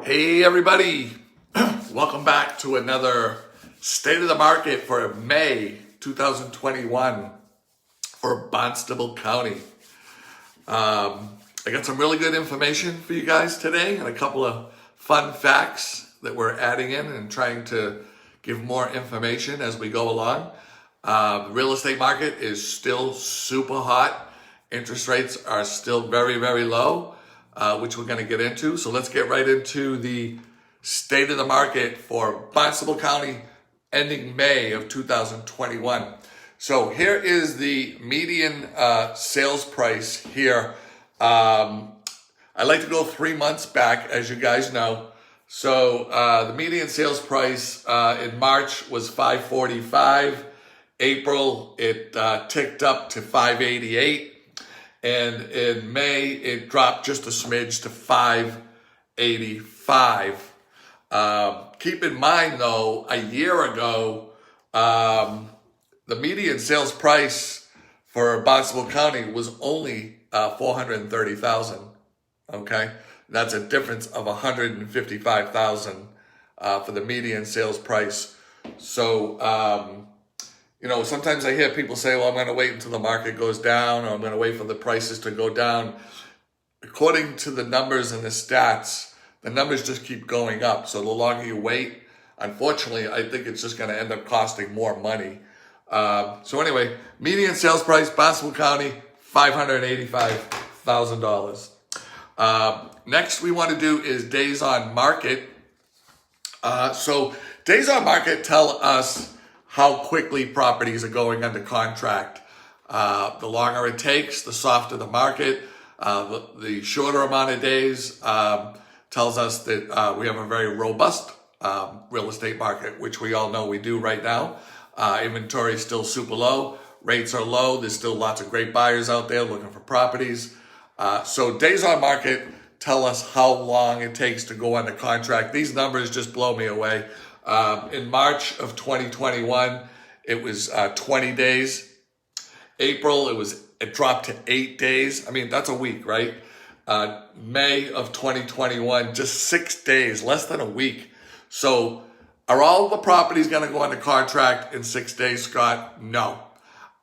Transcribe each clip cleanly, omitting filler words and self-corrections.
Hey everybody, welcome back to another State of the Market for May 2021 for Barnstable County. I got some really good information for you guys today and a couple of fun facts that we're adding in and trying to give more information as we go along. The real estate market is still super hot. Interest rates are still very, very low. Which we're going to get into. So let's get right into the state of the market for Barnstable County ending May of 2021. So here is the median sales price here. I like to go 3 months back, as you guys know. So the median sales price in March was $545. April, it ticked up to $588. And in May, it dropped just a smidge to $585. Keep in mind, though, a year ago, the median sales price for Barnstable County was only $430,000. Okay, that's a difference of $155,000 for the median sales price. So. Sometimes I hear people say, well, I'm going to wait until the market goes down, or I'm going to wait for the prices to go down. According to the numbers and the stats, the numbers just keep going up. So the longer you wait, unfortunately, I think it's just going to end up costing more money. So anyway, median sales price, Barnstable County, $585,000. Next we want to do is days on market. So days on market tell us how quickly properties are going under contract. The longer it takes, the softer the market. The shorter amount of days tells us that we have a very robust real estate market, which we all know we do right now. Inventory is still super low. Rates are low. There's still lots of great buyers out there looking for properties. So days on market tell us how long it takes to go under contract. These numbers just blow me away. In March of 2021, it was 20 days. April, it dropped to 8 days. I mean, that's a week, right? May of 2021, just 6 days, less than a week. So are all the properties going to go under contract in 6 days, Scott? No.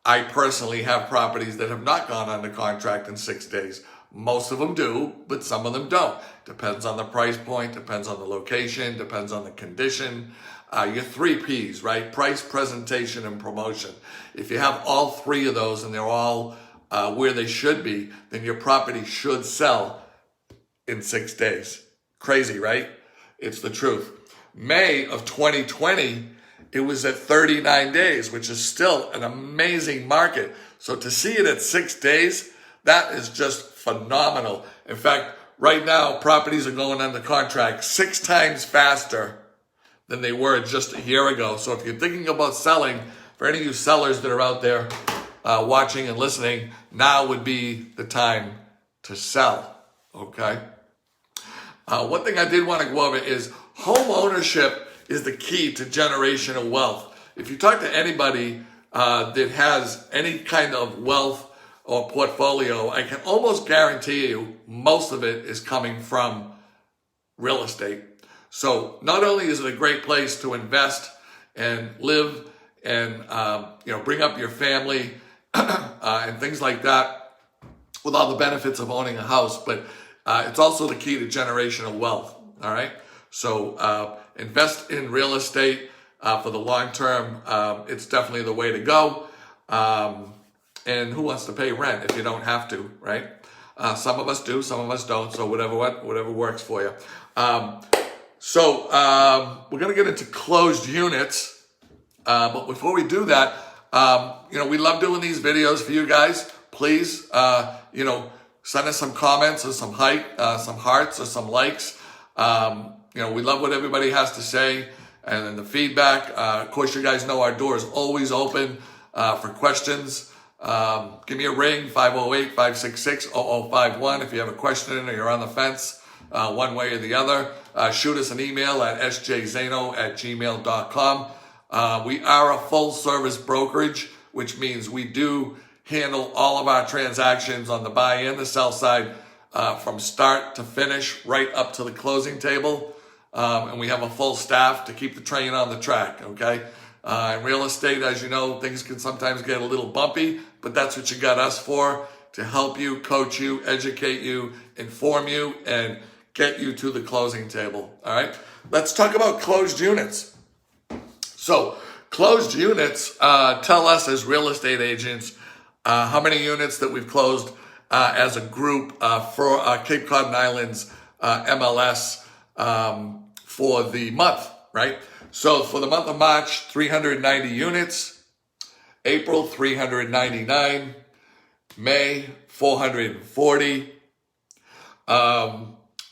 I personally have properties that have not gone under contract in 6 days. Most of them do, but some of them don't. Depends on the price point, depends on the location, depends on the condition. Your 3 Ps, right? Price, presentation, and promotion. If you have all 3 of those and they're all where they should be, then your property should sell in 6 days. Crazy, right? It's the truth. May of 2020, it was at 39 days, which is still an amazing market. So to see it at 6 days, that is just phenomenal. In fact, right now, properties are going under contract 6 times faster than they were just a year ago. So if you're thinking about selling, for any of you sellers that are out there watching and listening, now would be the time to sell, okay? One thing I did want to go over is home ownership is the key to generational wealth. If you talk to anybody that has any kind of wealth or portfolio, I can almost guarantee you most of it is coming from real estate. So not only is it a great place to invest and live and bring up your family and things like that with all the benefits of owning a house, but it's also the key to generational wealth. All right. So invest in real estate for the long term. It's definitely the way to go. And who wants to pay rent if you don't have to, right? Some of us do, some of us don't. So whatever works for you. So we're going to get into closed units. But before we do that, we love doing these videos for you guys. Please, send us some comments or some hearts or some likes. We love what everybody has to say and then the feedback. Of course, you guys know our door is always open for questions. Give me a ring, 508-566-0051 if you have a question or you're on the fence one way or the other. Shoot us an email at sjzano@gmail.com. We are a full-service brokerage, which means we do handle all of our transactions on the buy and the sell side from start to finish, right up to the closing table. And we have a full staff to keep the train on the track, okay? In real estate, as you know, things can sometimes get a little bumpy, but that's what you got us for, to help you, coach you, educate you, inform you, and get you to the closing table, all right? Let's talk about closed units. So closed units tell us as real estate agents how many units that we've closed as a group for Cape Cod and Islands MLS for the month, right? So for the month of March, 390 units, April, 399, May, 440.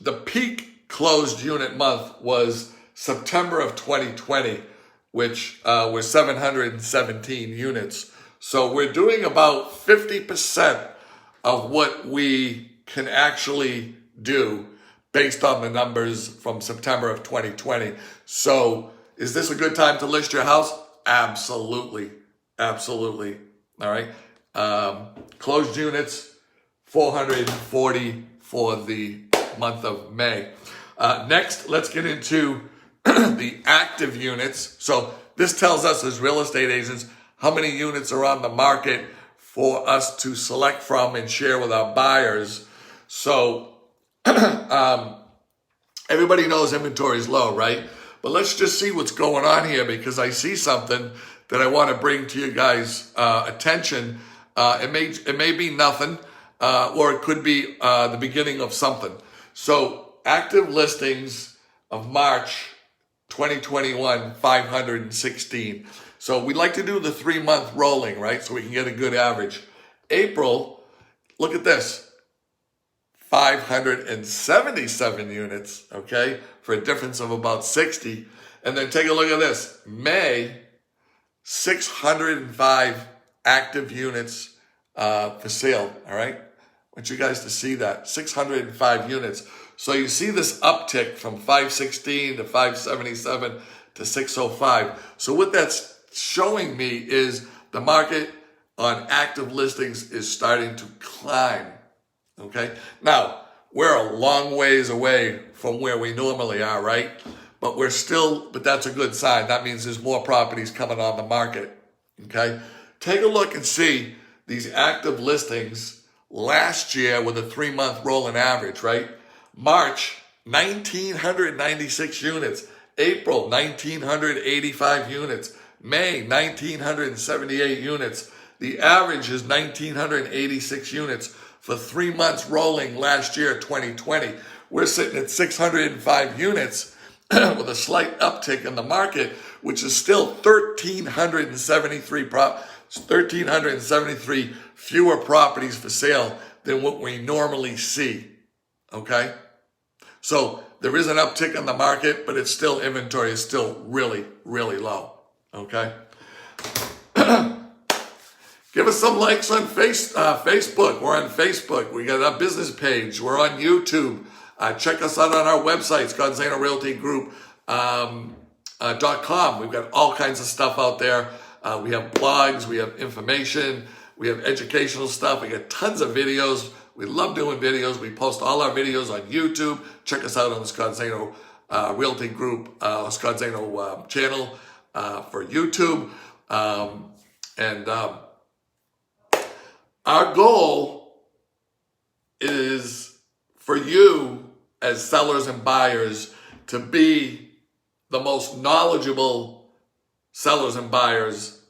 The peak closed unit month was September of 2020, which was 717 units. So we're doing about 50% of what we can actually do based on the numbers from September of 2020. So is this a good time to list your house? Absolutely. Absolutely. All right. Closed units, 440 for the month of May. Next, let's get into the active units. So this tells us as real estate agents how many units are on the market for us to select from and share with our buyers. So everybody knows inventory is low, right? But let's just see what's going on here, because I see something that I want to bring to you guys' attention. It may be nothing, or it could be the beginning of something. So active listings of March 2021, 516. So we like to do the 3-month rolling, right? So we can get a good average. April, look at this. 577 units, okay? For a difference of about 60. And then take a look at this. May, 605 active units for sale, all right? I want you guys to see that, 605 units. So you see this uptick from 516 to 577 to 605. So what that's showing me is the market on active listings is starting to climb, okay? Now, we're a long ways away from where we normally are, right? But but that's a good sign. That means there's more properties coming on the market, okay? Take a look and see these active listings last year with a 3-month rolling average, right? March, 1,996 units. April, 1,985 units. May, 1,978 units. The average is 1,986 units for 3 months rolling last year, 2020. We're sitting at 605 units with a slight uptick in the market, which is still 1,373 fewer properties for sale than what we normally see, okay? So there is an uptick in the market, but it's still, inventory is still really, really low, okay? Give us some likes on Facebook. We're on Facebook. We got a business page. We're on YouTube. Check us out on our website, SZRG-Realty.com. We've got all kinds of stuff out there. We have blogs. We have information. We have educational stuff. We got tons of videos. We love doing videos. We post all our videos on YouTube. Check us out on the Scott Zano Realty Group, Scott Zano channel for YouTube. Our goal is for you as sellers and buyers to be the most knowledgeable sellers and buyers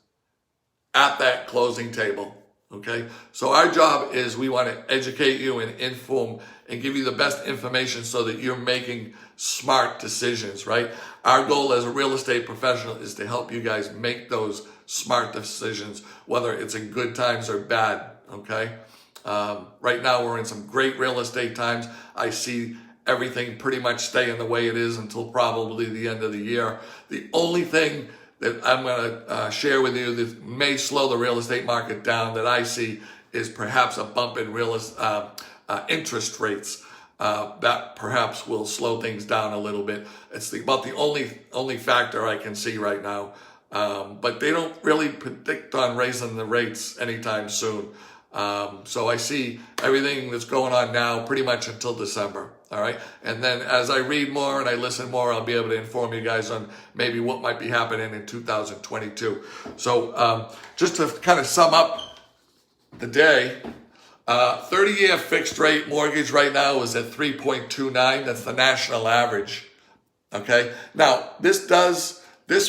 at that closing table, okay? So our job is we want to educate you and inform and give you the best information so that you're making smart decisions, right? Our goal as a real estate professional is to help you guys make those smart decisions, whether it's in good times or bad, okay? Right now we're in some great real estate times. I see everything pretty much staying the way it is until probably the end of the year. The only thing that I'm going to share with you that may slow the real estate market down that I see is perhaps a bump in interest rates. That perhaps will slow things down a little bit. It's about the only factor I can see right now. But they don't really predict on raising the rates anytime soon. So I see everything that's going on now pretty much until December. All right. And then as I read more and I listen more, I'll be able to inform you guys on maybe what might be happening in 2022. So just to kind of sum up the day, 30-year fixed rate mortgage right now is at 3.29. That's the national average. Okay. Now this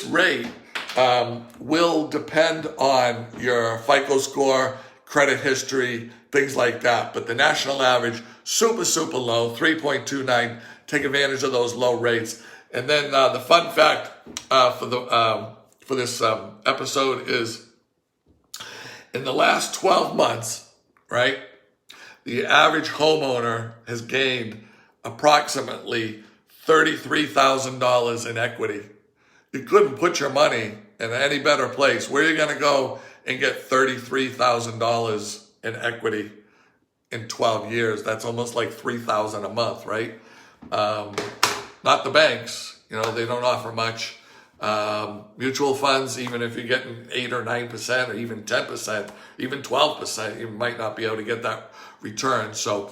rate will depend on your FICO score, credit history, things like that. But the national average, super, super low, 3.29. Take advantage of those low rates. And then the fun fact for this episode is in the last 12 months, right, the average homeowner has gained approximately $33,000 in equity. You couldn't put your money in any better place. Where are you going to go and get $33,000 in equity in 12 years? That's almost like $3,000 a month, right? Not the banks, they don't offer much. Mutual funds, even if you're getting 8 or 9% or even 10%, even 12%, you might not be able to get that return. So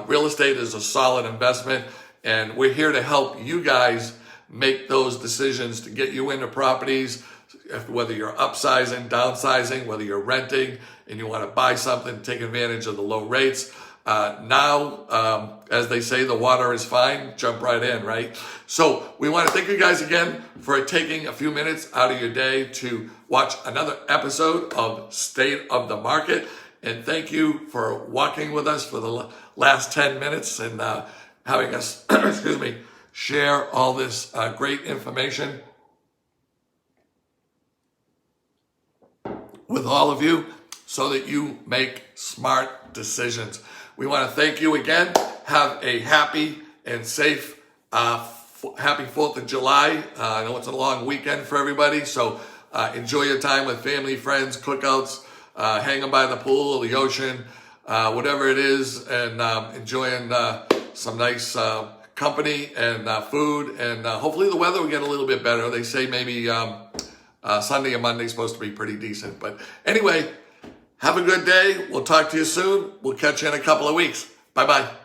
real estate is a solid investment, and we're here to help you guys make those decisions to get you into properties, whether you're upsizing, downsizing, whether you're renting and you want to buy something, take advantage of the low rates. Now, as they say, the water is fine, jump right in, right? So we want to thank you guys again for taking a few minutes out of your day to watch another episode of State of the Market. And thank you for walking with us for the last 10 minutes and having us, share all this great information with all of you so that you make smart decisions. We want to thank you again. Have a happy and safe, happy 4th of July. I know it's a long weekend for everybody, so enjoy your time with family, friends, cookouts, hanging by the pool, the ocean, whatever it is, and enjoying some nice company and food, and hopefully the weather will get a little bit better. They say maybe Sunday and Monday is supposed to be pretty decent. But anyway, have a good day. We'll talk to you soon. We'll catch you in a couple of weeks. Bye-bye.